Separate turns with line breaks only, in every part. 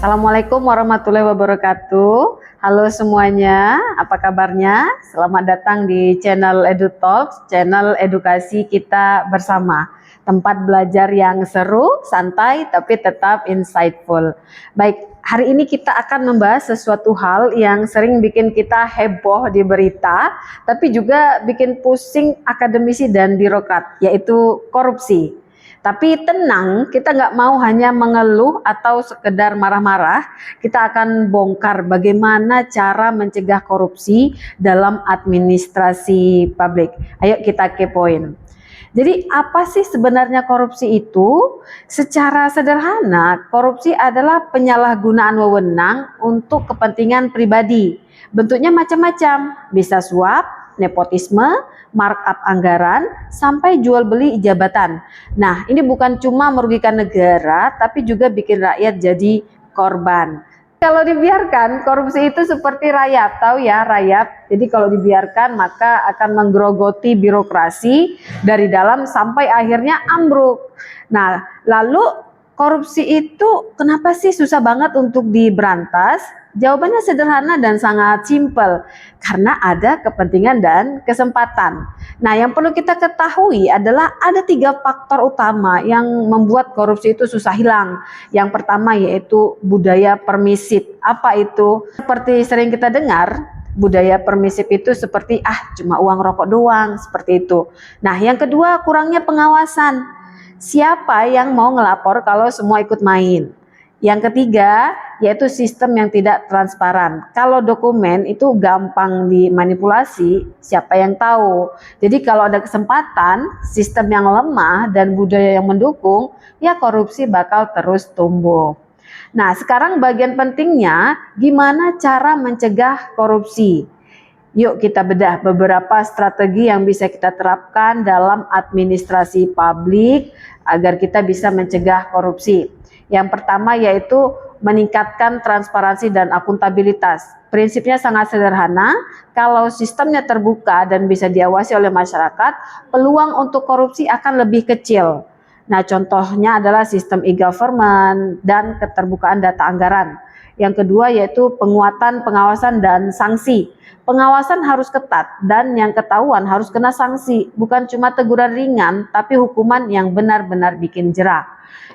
Assalamualaikum warahmatullahi wabarakatuh. Halo semuanya, apa kabarnya? Selamat datang di channel EduTalks, channel edukasi kita bersama. Tempat belajar yang seru, santai, tapi tetap insightful. Baik, hari ini kita akan membahas sesuatu hal yang sering bikin kita heboh di berita, tapi juga bikin pusing akademisi dan birokrat, yaitu korupsi. Tapi tenang, kita nggak mau hanya mengeluh atau sekedar marah-marah. Kita akan bongkar bagaimana cara mencegah korupsi dalam administrasi publik. Ayo kita kepoin. Jadi apa sih sebenarnya korupsi itu? Secara sederhana, korupsi adalah penyalahgunaan wewenang untuk kepentingan pribadi. Bentuknya macam-macam, bisa suap, nepotisme, markup anggaran, sampai jual beli jabatan. Nah, ini bukan cuma merugikan negara, tapi juga bikin rakyat jadi korban. Kalau dibiarkan, korupsi itu seperti rayap, tahu ya rayap. Jadi kalau dibiarkan maka akan menggerogoti birokrasi dari dalam sampai akhirnya ambruk. Nah, lalu korupsi itu kenapa sih susah banget untuk diberantas? Jawabannya sederhana dan sangat simpel, karena ada kepentingan dan kesempatan. Nah, yang perlu kita ketahui adalah ada 3 faktor utama yang membuat korupsi itu susah hilang. Yang pertama yaitu budaya permisif. Apa itu? Seperti sering kita dengar, budaya permisif itu seperti cuma uang rokok doang, seperti itu. Nah, yang kedua kurangnya pengawasan. Siapa yang mau ngelapor kalau semua ikut main? Yang ketiga yaitu sistem yang tidak transparan. Kalau dokumen itu gampang dimanipulasi, siapa yang tahu? Jadi kalau ada kesempatan, sistem yang lemah dan budaya yang mendukung, ya korupsi bakal terus tumbuh. Nah, sekarang bagian pentingnya gimana cara mencegah korupsi. Yuk kita bedah beberapa strategi yang bisa kita terapkan dalam administrasi publik agar kita bisa mencegah korupsi. Yang pertama yaitu meningkatkan transparansi dan akuntabilitas. Prinsipnya sangat sederhana, kalau sistemnya terbuka dan bisa diawasi oleh masyarakat, peluang untuk korupsi akan lebih kecil. Nah, contohnya adalah sistem e-government dan keterbukaan data anggaran. Yang kedua yaitu penguatan pengawasan dan sanksi. Pengawasan harus ketat dan yang ketahuan harus kena sanksi, bukan cuma teguran ringan, tapi hukuman yang benar-benar bikin jera.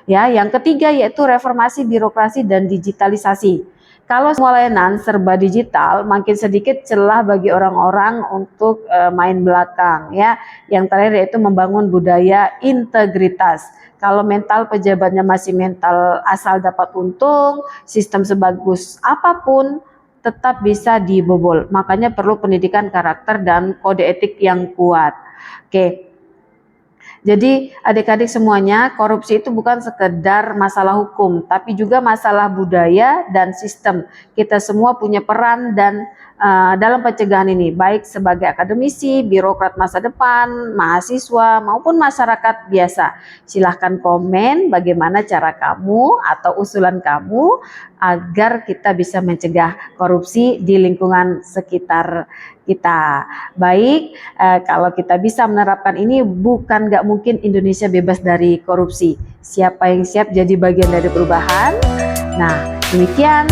Ya, yang ketiga yaitu reformasi birokrasi dan digitalisasi. Kalau semua layanan serba digital, makin sedikit celah bagi orang-orang untuk main belakang. Ya, yang terakhir yaitu membangun budaya integritas. Kalau mental pejabatnya masih mental asal dapat untung, sistem sebagus apapun tetap bisa dibobol. Makanya perlu pendidikan karakter dan kode etik yang kuat. Oke. Jadi adik-adik semuanya, korupsi itu bukan sekedar masalah hukum, tapi juga masalah budaya dan sistem. Kita semua punya peran dan dalam pencegahan ini, baik sebagai akademisi, birokrat masa depan, mahasiswa, maupun masyarakat biasa. Silahkan komen bagaimana cara kamu atau usulan kamu agar kita bisa mencegah korupsi di lingkungan sekitar kita. Baik, kalau kita bisa menerapkan ini, bukan nggak mungkin Indonesia bebas dari korupsi. Siapa yang siap jadi bagian dari perubahan? Nah, demikian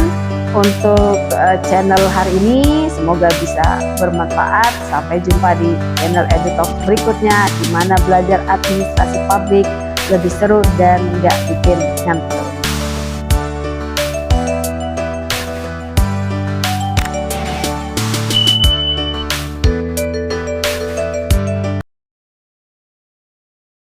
untuk channel hari ini. Semoga bisa bermanfaat. Sampai jumpa di channel EduTalk berikutnya, di mana belajar administrasi publik lebih seru dan nggak bikin ngantuk.